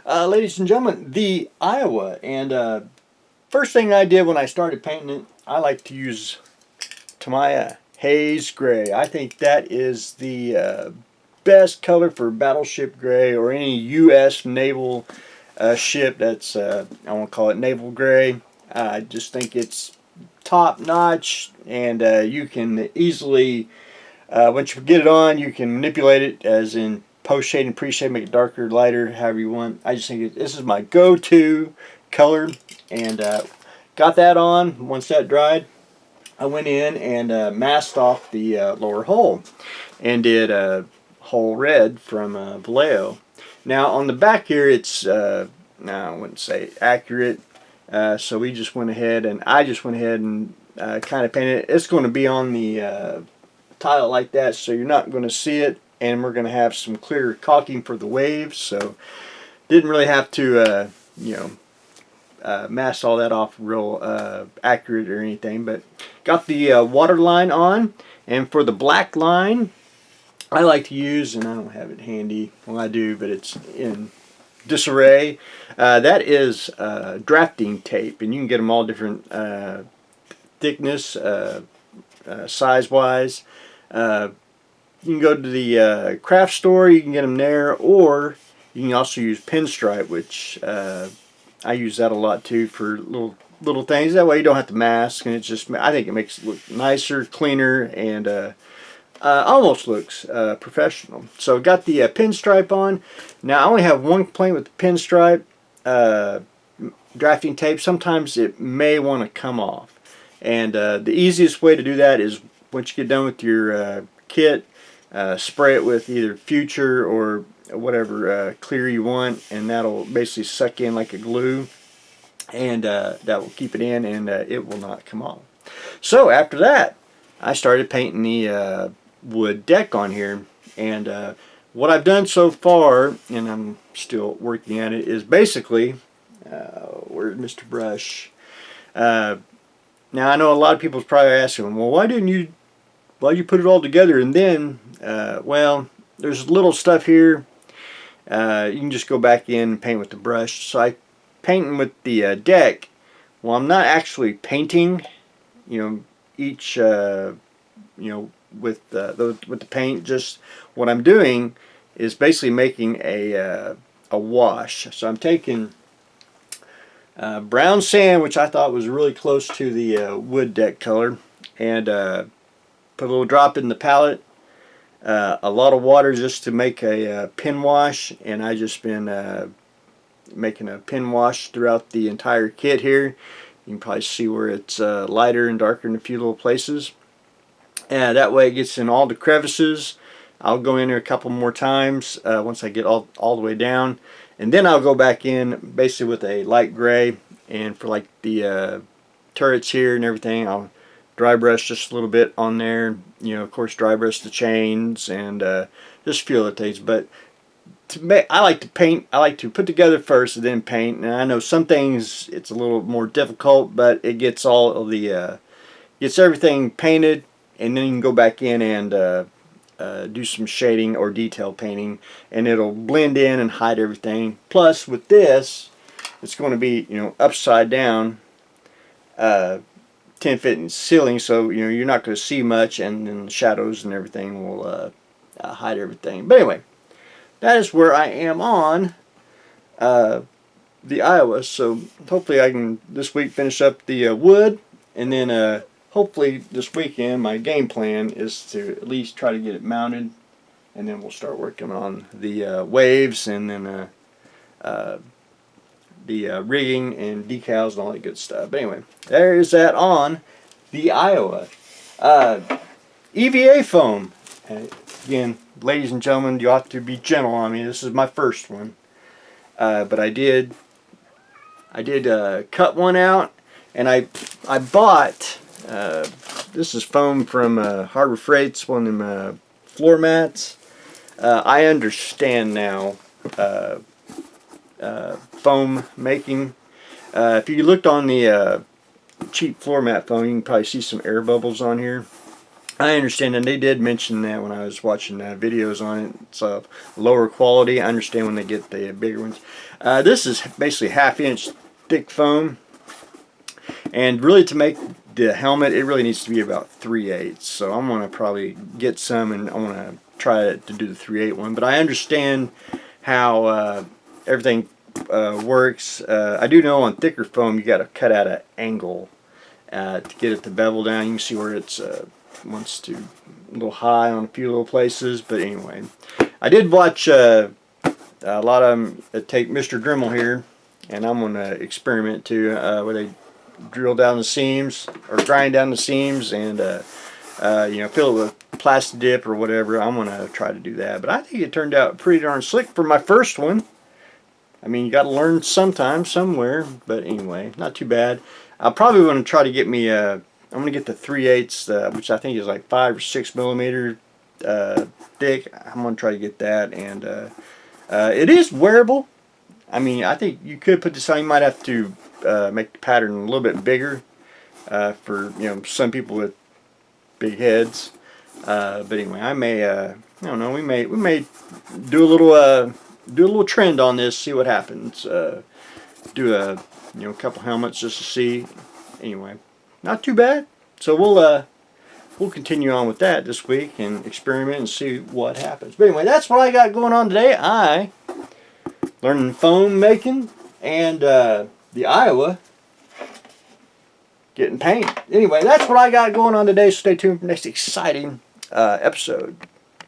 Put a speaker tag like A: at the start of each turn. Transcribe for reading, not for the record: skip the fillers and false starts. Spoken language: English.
A: Ladies and gentlemen, the Iowa. And first thing I did when I started painting it, I like to use Tamiya Haze Gray. I think that is the best color for battleship gray or any U.S. naval ship that's, I won't call it naval gray. I just think it's top notch, and you can easily, once you get it on, you can manipulate it as in post shade and pre shade, make it darker, lighter, however you want. I just think this is my go-to color, and got that on. Once that dried, I went in and masked off the lower hull and did hull red from Vallejo. Now on the back here, it's no, I wouldn't say accurate. So we just went ahead, and I just went ahead and kind of painted it. It's going to be on the tile like that, so you're not going to see it, and we're going to have some clear caulking for the waves, so didn't really have to mask all that off real accurate or anything. But got the water line on, and for the black line I like to use, and I don't have it handy, well I do, but it's in disarray, that is drafting tape, and you can get them all different thickness, size wise. You can go to the craft store, you can get them there, or you can also use pinstripe, which I use that a lot too for little things. That way you don't have to mask, and it's just, I think it makes it look nicer, cleaner, and almost looks professional. So got the pinstripe on. Now I only have one complaint with the pinstripe drafting tape. Sometimes it may want to come off, and the easiest way to do that is once you get done with your kit, spray it with either Future or whatever clear you want, and that'll basically suck in like a glue, and that will keep it in, and it will not come off. So after that, I started painting the wood deck on here, and what I've done so far, and I'm still working at it, is basically where's Mr. Brush? Now I know a lot of people's probably asking, well, why you put it all together and then well, there's little stuff here. You can just go back in and paint with the brush. So I painting with the deck. Well, I'm not actually painting, each with the paint. Just what I'm doing is basically making a wash. So I'm taking brown sand, which I thought was really close to the wood deck color, and put a little drop in the palette. A lot of water just to make a pin wash, and I just been making a pin wash throughout the entire kit here. You can probably see where it's lighter and darker in a few little places. And that way it gets in all the crevices. I'll go in there a couple more times once I get all the way down, and then I'll go back in basically with a light gray, and for like the turrets here and everything, I'll dry brush just a little bit on there. Of course, dry brush the chains and just feel the things. But I like to paint. I like to put together first and then paint. And I know some things it's a little more difficult, but it gets all of the gets everything painted, and then you can go back in and do some shading or detail painting, and it'll blend in and hide everything. Plus, with this, it's going to be upside down. 10-foot in ceiling, so you're not going to see much, and then the shadows and everything will hide everything. But anyway, that is where I am on the Iowa. So hopefully I can this week finish up the wood, and then hopefully this weekend my game plan is to at least try to get it mounted, and then we'll start working on the waves, and then the rigging and decals and all that good stuff. But anyway, there is that on the Iowa. EVA foam. Again, ladies and gentlemen, you ought to be gentle on me. This is my first one. But I did cut one out, and I bought, this is foam from Harbor Freight's, one of them floor mats. I understand now foam making. If you looked on the cheap floor mat foam, you can probably see some air bubbles on here. I understand, and they did mention that when I was watching videos on it. It's lower quality. I understand when they get the bigger ones. This is basically half-inch thick foam, and really to make the helmet, it really needs to be about 3/8. So I'm gonna probably get some, and I want to try to do the 3/8 one. But I understand how everything works. I do know on thicker foam you got to cut out an angle to get it to bevel down. You can see where it's wants to a little high on a few little places. But anyway, I did watch a lot of them take Mr. Dremel here, and I'm going to experiment too, where they drill down the seams or grind down the seams and you know, fill it with plastic dip or whatever. I'm going to try to do that. But I think it turned out pretty darn slick for my first one. I mean, you got to learn sometime, somewhere. But anyway, not too bad. I'll probably want to try to get me I'm going to get the 3/8, which I think is like 5 or 6 millimeter thick. I'm going to try to get that. And it is wearable. I mean, I think you could put this on. You might have to make the pattern a little bit bigger for, you know, some people with big heads. But anyway, I may I don't know. We may do a little trend on this. See what happens. Do a couple helmets just to see. Anyway, not too bad. So we'll continue on with that this week and experiment and see what happens. But anyway, that's what I got going on today. I learning foam making and the Iowa getting paint. Anyway, that's what I got going on today. So stay tuned for the next exciting episode.